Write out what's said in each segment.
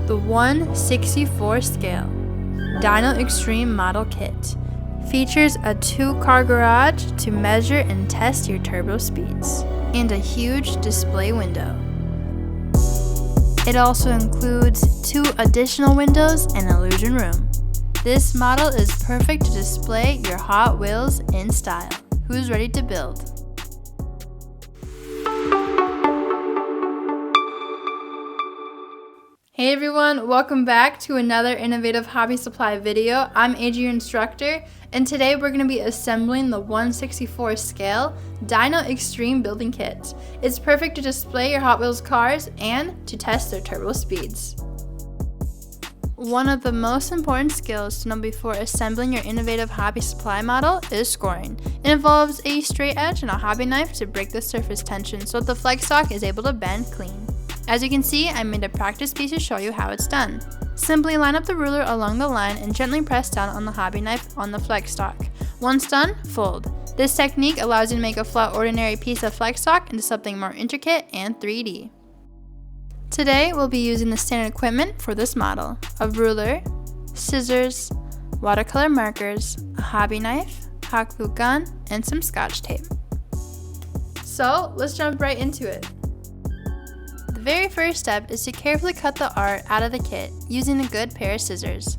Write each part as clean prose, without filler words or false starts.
The 1/64 scale Dyno Xtreme Model Kit features a 2-car garage to measure and test your turbo speeds, and a huge display window. It also includes 2 additional windows and illusion room. This model is perfect to display your Hot Wheels in style. Who's ready to build? Hey everyone, welcome back to another innovative hobby supply video. I'm AJ, your instructor, and today we're going to be assembling the 1/64 scale Dyno Xtreme building kit. It's perfect to display your Hot Wheels cars and to test their turbo speeds. One of the most important skills to know before assembling your innovative hobby supply model is scoring. It involves a straight edge and a hobby knife to break the surface tension so that the flex stock is able to bend clean. As you can see, I made a practice piece to show you how it's done. Simply line up the ruler along the line and gently press down on the hobby knife on the flex stock. Once done, fold. This technique allows you to make a flat ordinary piece of flex stock into something more intricate and 3D. Today, we'll be using the standard equipment for this model: a ruler, scissors, watercolor markers, a hobby knife, hot glue gun, and some scotch tape. So, let's jump right into it. The very first step is to carefully cut the art out of the kit using a good pair of scissors.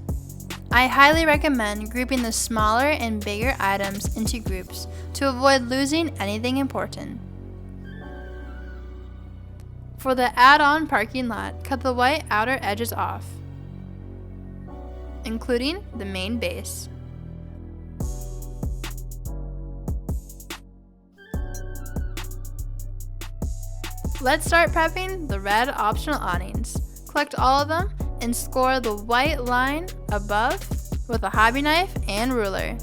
I highly recommend grouping the smaller and bigger items into groups to avoid losing anything important. For the add-on parking lot, cut the white outer edges off, including the main base. Let's start prepping the red optional awnings. Collect all of them and score the white line above with a hobby knife and ruler.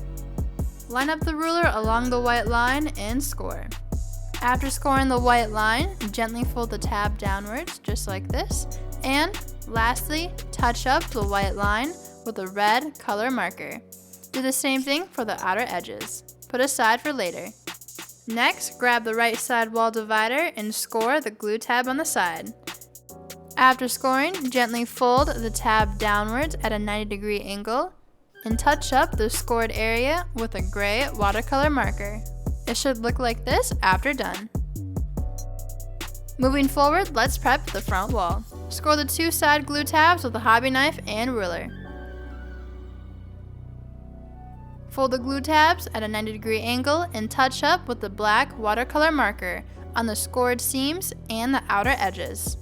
Line up the ruler along the white line and score. After scoring the white line, gently fold the tab downwards just like this, and lastly, touch up the white line with a red color marker. Do the same thing for the outer edges. Put aside for later. Next, grab the right side wall divider and score the glue tab on the side. After scoring, gently fold the tab downwards at a 90-degree angle and touch up the scored area with a gray watercolor marker. It should look like this after done. Moving forward, let's prep the front wall. Score the 2 side glue tabs with a hobby knife and ruler. Fold the glue tabs at a 90-degree angle and touch up with the black watercolor marker on the scored seams and the outer edges.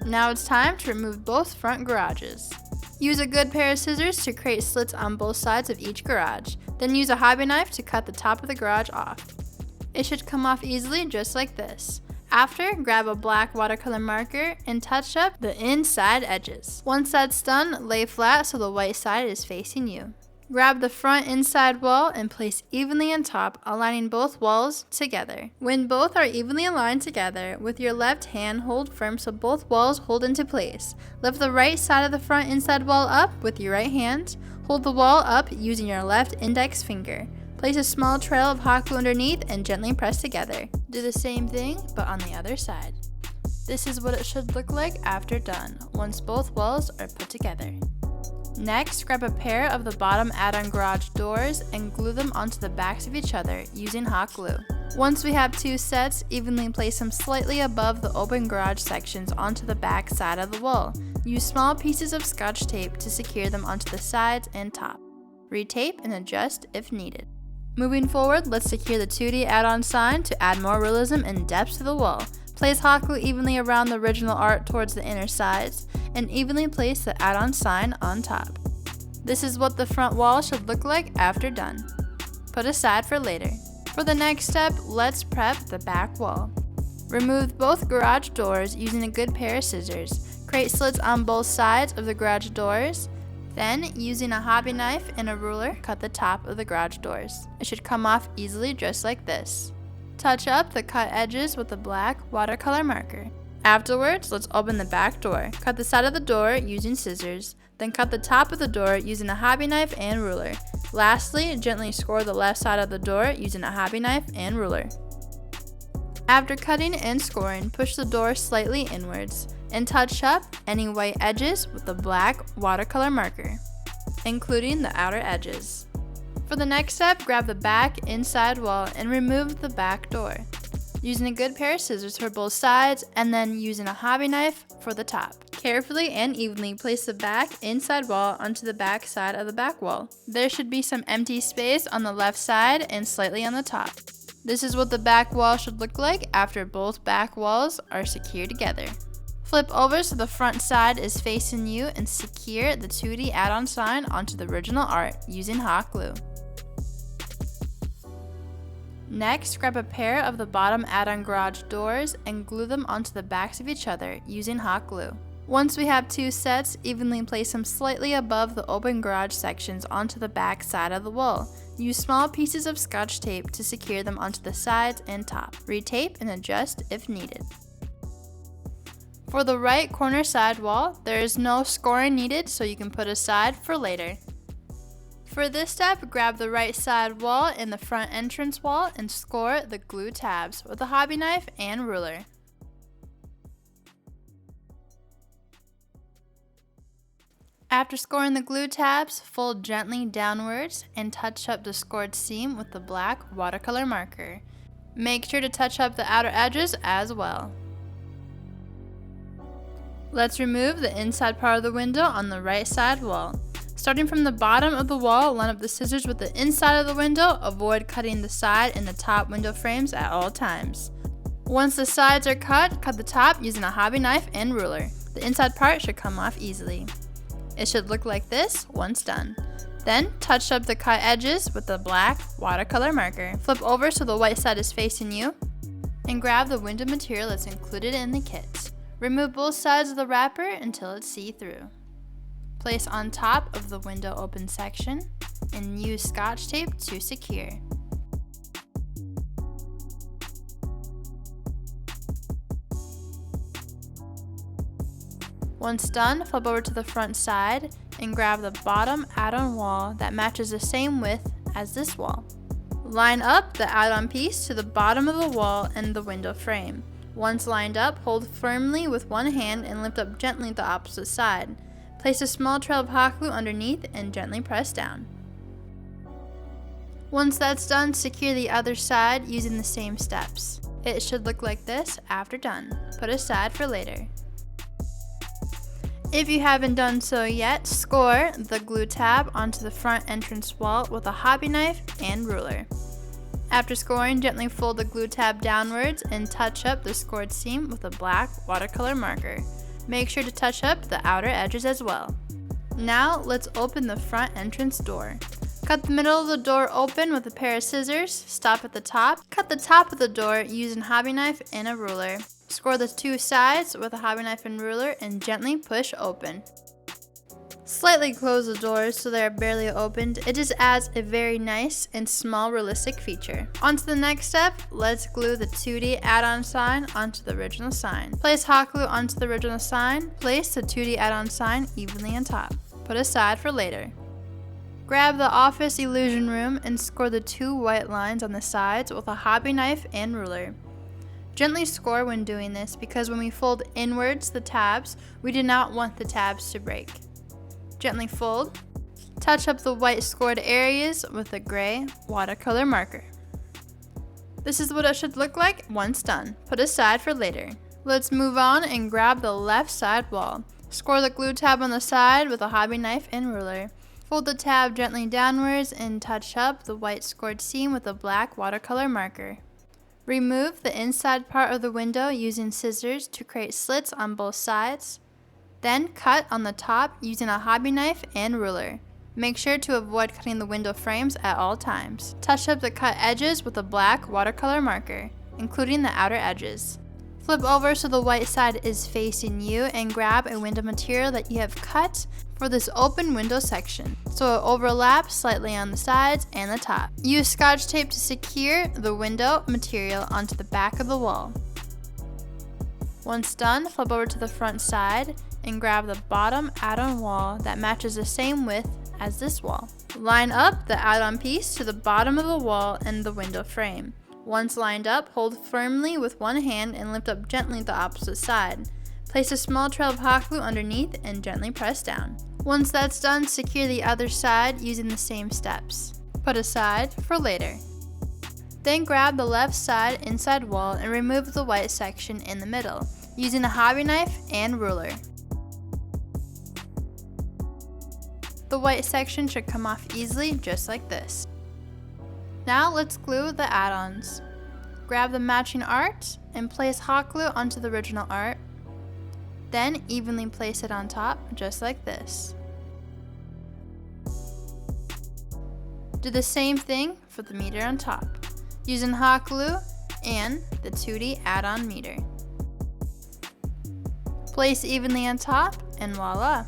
Now it's time to remove both front garages. Use a good pair of scissors to create slits on both sides of each garage, then use a hobby knife to cut the top of the garage off. It should come off easily just like this. After, grab a black watercolor marker and touch up the inside edges. Once that's done, lay flat so the white side is facing you. Grab the front inside wall and place evenly on top, aligning both walls together. When both are evenly aligned together, with your left hand hold firm so both walls hold into place. Lift the right side of the front inside wall up with your right hand. Hold the wall up using your left index finger. Place a small trail of hot glue underneath and gently press together. Do the same thing, but on the other side. This is what it should look like after done, once both walls are put together. Next, grab a pair of the bottom add-on garage doors and glue them onto the backs of each other using hot glue. Once we have 2 sets, evenly place them slightly above the open garage sections onto the back side of the wall. Use small pieces of scotch tape to secure them onto the sides and top. Retape and adjust if needed. Moving forward, let's secure the 2D add-on sign to add more realism and depth to the wall. Place hot glue evenly around the original art towards the inner sides, and evenly place the add-on sign on top. This is what the front wall should look like after done. Put aside for later. For the next step, let's prep the back wall. Remove both garage doors using a good pair of scissors. Create slits on both sides of the garage doors. Then, using a hobby knife and a ruler, cut the top of the garage doors. It should come off easily just like this. Touch up the cut edges with a black watercolor marker. Afterwards, let's open the back door. Cut the side of the door using scissors. Then cut the top of the door using a hobby knife and ruler. Lastly, gently score the left side of the door using a hobby knife and ruler. After cutting and scoring, push the door slightly inwards and touch up any white edges with the black watercolor marker, including the outer edges. For the next step, grab the back inside wall and remove the back door, using a good pair of scissors for both sides and then using a hobby knife for the top. Carefully and evenly place the back inside wall onto the back side of the back wall. There should be some empty space on the left side and slightly on the top. This is what the back wall should look like after both back walls are secured together. Flip over so the front side is facing you and secure the 2D add-on sign onto the original art using hot glue. Next, grab a pair of the bottom add-on garage doors and glue them onto the backs of each other using hot glue. Once we have two sets, evenly place them slightly above the open garage sections onto the back side of the wall. Use small pieces of Scotch tape to secure them onto the sides and top. Retape and adjust if needed. For the right corner side wall, there is no scoring needed, so you can put aside for later. For this step, grab the right side wall and the front entrance wall and score the glue tabs with a hobby knife and ruler. After scoring the glue tabs, fold gently downwards and touch up the scored seam with the black watercolor marker. Make sure to touch up the outer edges as well. Let's remove the inside part of the window on the right side wall. Starting from the bottom of the wall, line up the scissors with the inside of the window. Avoid cutting the side and the top window frames at all times. Once the sides are cut, cut the top using a hobby knife and ruler. The inside part should come off easily. It should look like this once done. Then, touch up the cut edges with the black watercolor marker. Flip over so the white side is facing you, and grab the window material that's included in the kit. Remove both sides of the wrapper until it's see-through. Place on top of the window open section, and use Scotch tape to secure. Once done, flip over to the front side and grab the bottom add-on wall that matches the same width as this wall. Line up the add-on piece to the bottom of the wall and the window frame. Once lined up, hold firmly with one hand and lift up gently the opposite side. Place a small trail of hot glue underneath and gently press down. Once that's done, secure the other side using the same steps. It should look like this after done. Put aside for later. If you haven't done so yet, score the glue tab onto the front entrance wall with a hobby knife and ruler. After scoring, gently fold the glue tab downwards and touch up the scored seam with a black watercolor marker. Make sure to touch up the outer edges as well. Now let's open the front entrance door. Cut the middle of the door open with a pair of scissors, stop at the top, cut the top of the door using a hobby knife and a ruler. Score the two sides with a hobby knife and ruler and gently push open. Slightly close the doors so they are barely opened. It just adds a very nice and small realistic feature. On to the next step, let's glue the 2D add-on sign onto the original sign. Place hot glue onto the original sign. Place the 2D add-on sign evenly on top. Put aside for later. Grab the office illusion room and score the two white lines on the sides with a hobby knife and ruler. Gently score when doing this because when we fold inwards the tabs, we do not want the tabs to break. Gently fold. Touch up the white scored areas with a gray watercolor marker. This is what it should look like once done. Put aside for later. Let's move on and grab the left side wall. Score the glue tab on the side with a hobby knife and ruler. Fold the tab gently downwards and touch up the white scored seam with a black watercolor marker. Remove the inside part of the window using scissors to create slits on both sides. Then cut on the top using a hobby knife and ruler. Make sure to avoid cutting the window frames at all times. Touch up the cut edges with a black watercolor marker, including the outer edges. Flip over so the white side is facing you and grab a window material that you have cut for this open window section, so it overlaps slightly on the sides and the top. Use Scotch tape to secure the window material onto the back of the wall. Once done, flip over to the front side and grab the bottom add-on wall that matches the same width as this wall. Line up the add-on piece to the bottom of the wall and the window frame. Once lined up, hold firmly with one hand and lift up gently the opposite side. Place a small trail of hot glue underneath and gently press down. Once that's done, secure the other side using the same steps. Put aside for later. Then grab the left side inside wall and remove the white section in the middle, using a hobby knife and ruler. The white section should come off easily, just like this. Now let's glue the add-ons. Grab the matching art and place hot glue onto the original art. Then evenly place it on top, just like this. Do the same thing for the meter on top, using hot glue and the 2D add-on meter. Place evenly on top and voila!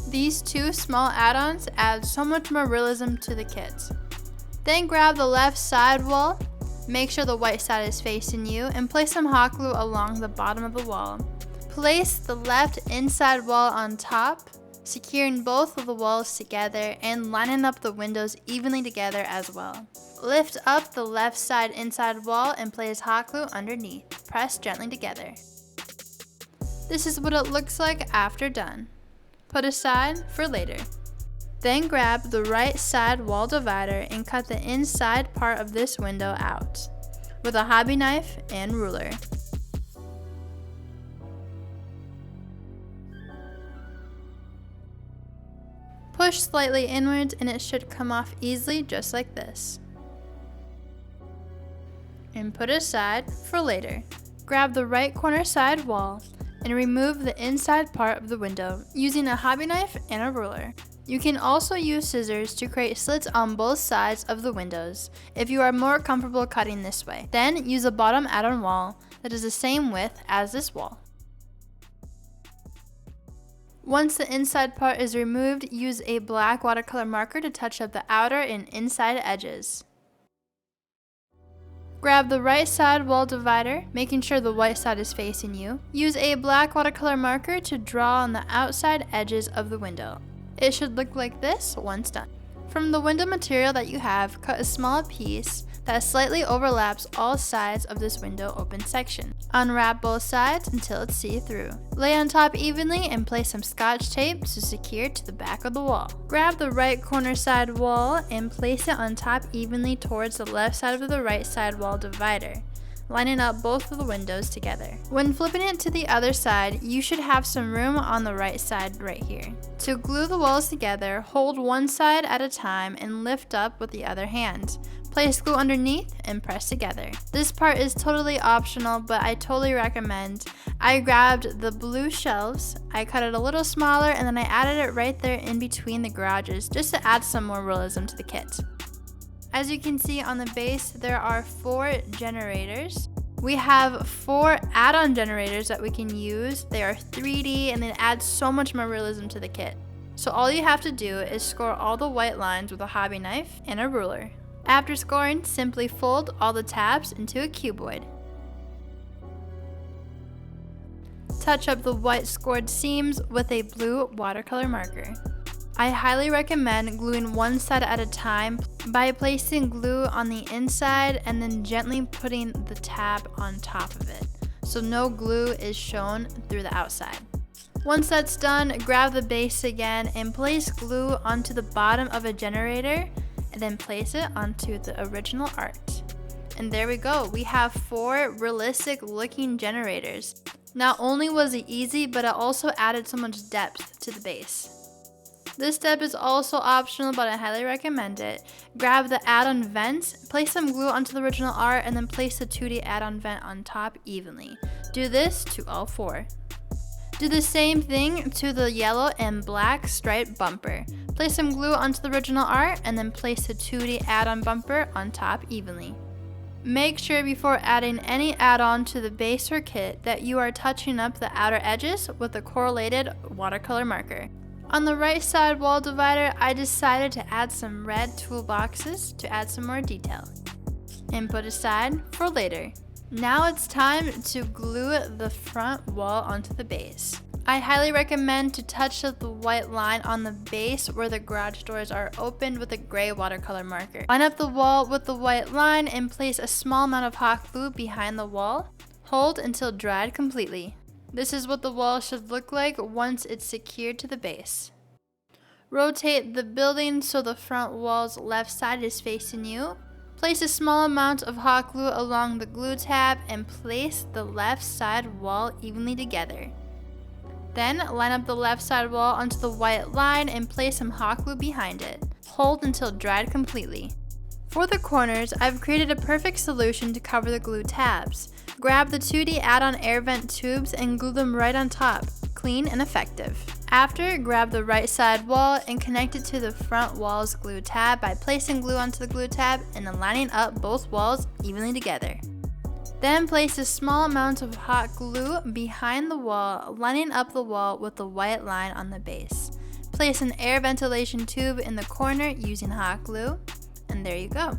These two small add-ons add so much more realism to the kit. Then grab the left side wall, make sure the white side is facing you, and place some hot glue along the bottom of the wall. Place the left inside wall on top, securing both of the walls together and lining up the windows evenly together as well. Lift up the left side inside wall and place hot glue underneath. Press gently together. This is what it looks like after done. Put aside for later. Then grab the right side wall divider and cut the inside part of this window out with a hobby knife and ruler. Push slightly inwards and it should come off easily, just like this. And put aside for later. Grab the right corner side wall and remove the inside part of the window using a hobby knife and a ruler. You can also use scissors to create slits on both sides of the windows if you are more comfortable cutting this way. Then use a bottom add-on wall that is the same width as this wall. Once the inside part is removed, use a black watercolor marker to touch up the outer and inside edges. Grab the right side wall divider, making sure the white side is facing you. Use a black watercolor marker to draw on the outside edges of the window. It should look like this once done. From the window material that you have, cut a small piece that slightly overlaps all sides of this window open section. Unwrap both sides until it's see-through. Lay on top evenly and place some scotch tape to secure to the back of the wall. Grab the right corner side wall and place it on top evenly towards the left side of the right side wall divider, lining up both of the windows together. When flipping it to the other side, you should have some room on the right side right here. To glue the walls together, hold one side at a time and lift up with the other hand. Place glue underneath and press together. This part is totally optional, but I totally recommend. I grabbed the blue shelves, I cut it a little smaller, and then I added it right there in between the garages just to add some more realism to the kit. As you can see on the base, there are 4 generators. We have 4 add-on generators that we can use. They are 3D and it adds so much more realism to the kit. So all you have to do is score all the white lines with a hobby knife and a ruler. After scoring, simply fold all the tabs into a cuboid. Touch up the white scored seams with a blue watercolor marker. I highly recommend gluing one side at a time by placing glue on the inside and then gently putting the tab on top of it, so no glue is shown through the outside. Once that's done, grab the base again and place glue onto the bottom of a generator and then place it onto the original art. And there we go, we have 4 realistic looking generators. Not only was it easy, but it also added so much depth to the base. This step is also optional, but I highly recommend it. Grab the add-on vents, place some glue onto the original art, and then place the 2D add-on vent on top evenly. Do this to all 4. Do the same thing to the yellow and black striped bumper. Place some glue onto the original art, and then place the 2D add-on bumper on top evenly. Make sure before adding any add-on to the base or kit that you are touching up the outer edges with a correlated watercolor marker. On the right side wall divider, I decided to add some red toolboxes to add some more detail. And put aside for later. Now it's time to glue the front wall onto the base. I highly recommend to touch the white line on the base where the garage doors are opened with a gray watercolor marker. Line up the wall with the white line and place a small amount of hot glue behind the wall. Hold until dried completely. This is what the wall should look like once it's secured to the base. Rotate the building so the front wall's left side is facing you. Place a small amount of hot glue along the glue tab and place the left side wall evenly together. Then line up the left side wall onto the white line and place some hot glue behind it. Hold until dried completely. For the corners, I've created a perfect solution to cover the glue tabs. Grab the 2D add-on air vent tubes and glue them right on top. Clean and effective. After, grab the right side wall and connect it to the front wall's glue tab by placing glue onto the glue tab and then lining up both walls evenly together. Then place a small amount of hot glue behind the wall, lining up the wall with the white line on the base. Place an air ventilation tube in the corner using hot glue, and there you go.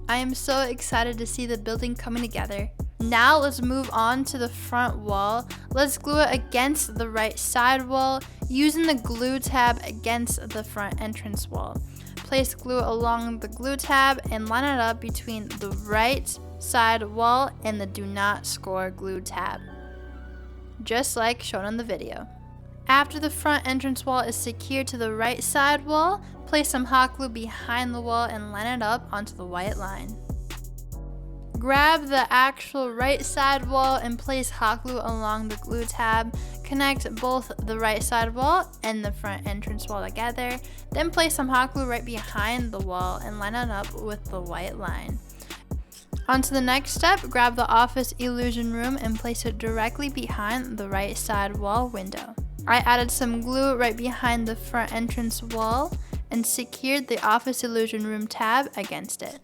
I am so excited to see the building coming together. Now let's move on to the front wall. Let's glue it against the right side wall using the glue tab against the front entrance wall. Place glue along the glue tab and line it up between the right side wall and the do not score glue tab, just like shown in the video. After the front entrance wall is secured to the right side wall, place some hot glue behind the wall and line it up onto the white line. Grab the actual right side wall and place hot glue along the glue tab. Connect both the right side wall and the front entrance wall together. Then place some hot glue right behind the wall and line it up with the white line. On to the next step, grab the office illusion room and place it directly behind the right side wall window. I added some glue right behind the front entrance wall and secured the office illusion room tab against it.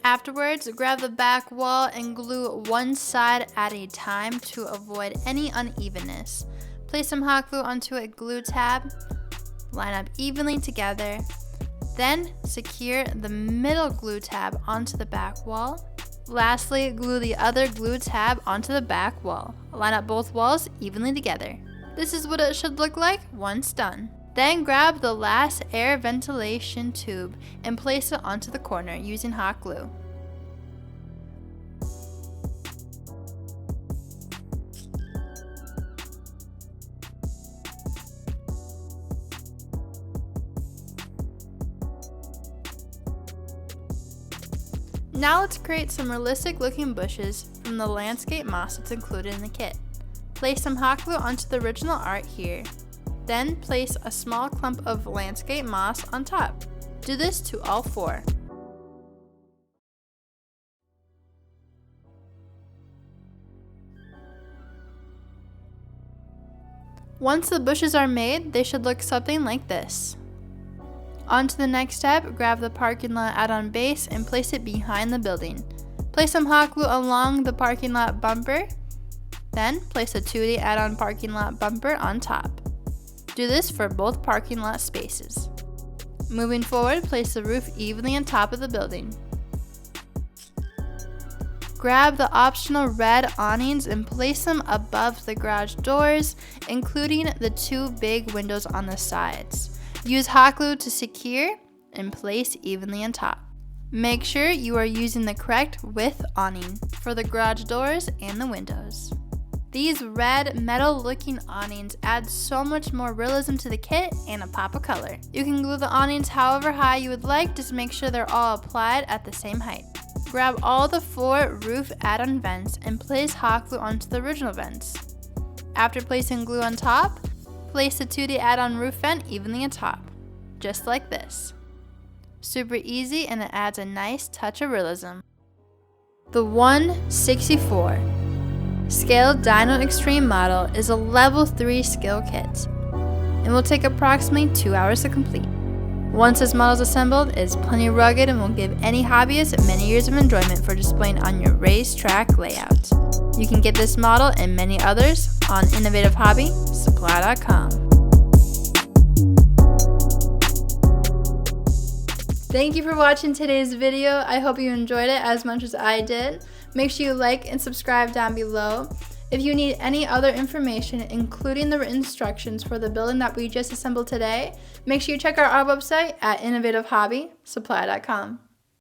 Afterwards, grab the back wall and glue one side at a time to avoid any unevenness. Place some hot glue onto a glue tab, line up evenly together, then secure the middle glue tab onto the back wall. Lastly, glue the other glue tab onto the back wall. Line up both walls evenly together. This is what it should look like once done. Then grab the last air ventilation tube and place it onto the corner using hot glue. Now let's create some realistic looking bushes from the landscape moss that's included in the kit. Place some hot glue onto the original art here. Then place a small clump of landscape moss on top. Do this to all four. Once the bushes are made, they should look something like this. On to the next step, grab the parking lot add-on base and place it behind the building. Place some hot glue along the parking lot bumper. Then place a 2D add-on parking lot bumper on top. Do this for both parking lot spaces. Moving forward, place the roof evenly on top of the building. Grab the optional red awnings and place them above the garage doors, including the two big windows on the sides. Use hot glue to secure and place evenly on top. Make sure you are using the correct width awning for the garage doors and the windows. These red metal looking awnings add so much more realism to the kit and a pop of color. You can glue the awnings however high you would like, just make sure they're all applied at the same height. Grab all the 4 roof add-on vents and place hot glue onto the original vents. After placing glue on top, place the 2D add-on roof vent evenly on top, just like this. Super easy, and it adds a nice touch of realism. The 1/64 Scale Dyno Xtreme model is a level 3 skill kit and will take approximately 2 hours to complete. Once this model is assembled, it is plenty rugged and will give any hobbyist many years of enjoyment for displaying on your racetrack layout. You can get this model and many others on innovativehobbysupply.com. Thank you for watching today's video. I hope you enjoyed it as much as I did. Make sure you like and subscribe down below. If you need any other information, including the written instructions for the building that we just assembled today, make sure you check out our website at innovativehobbysupply.com.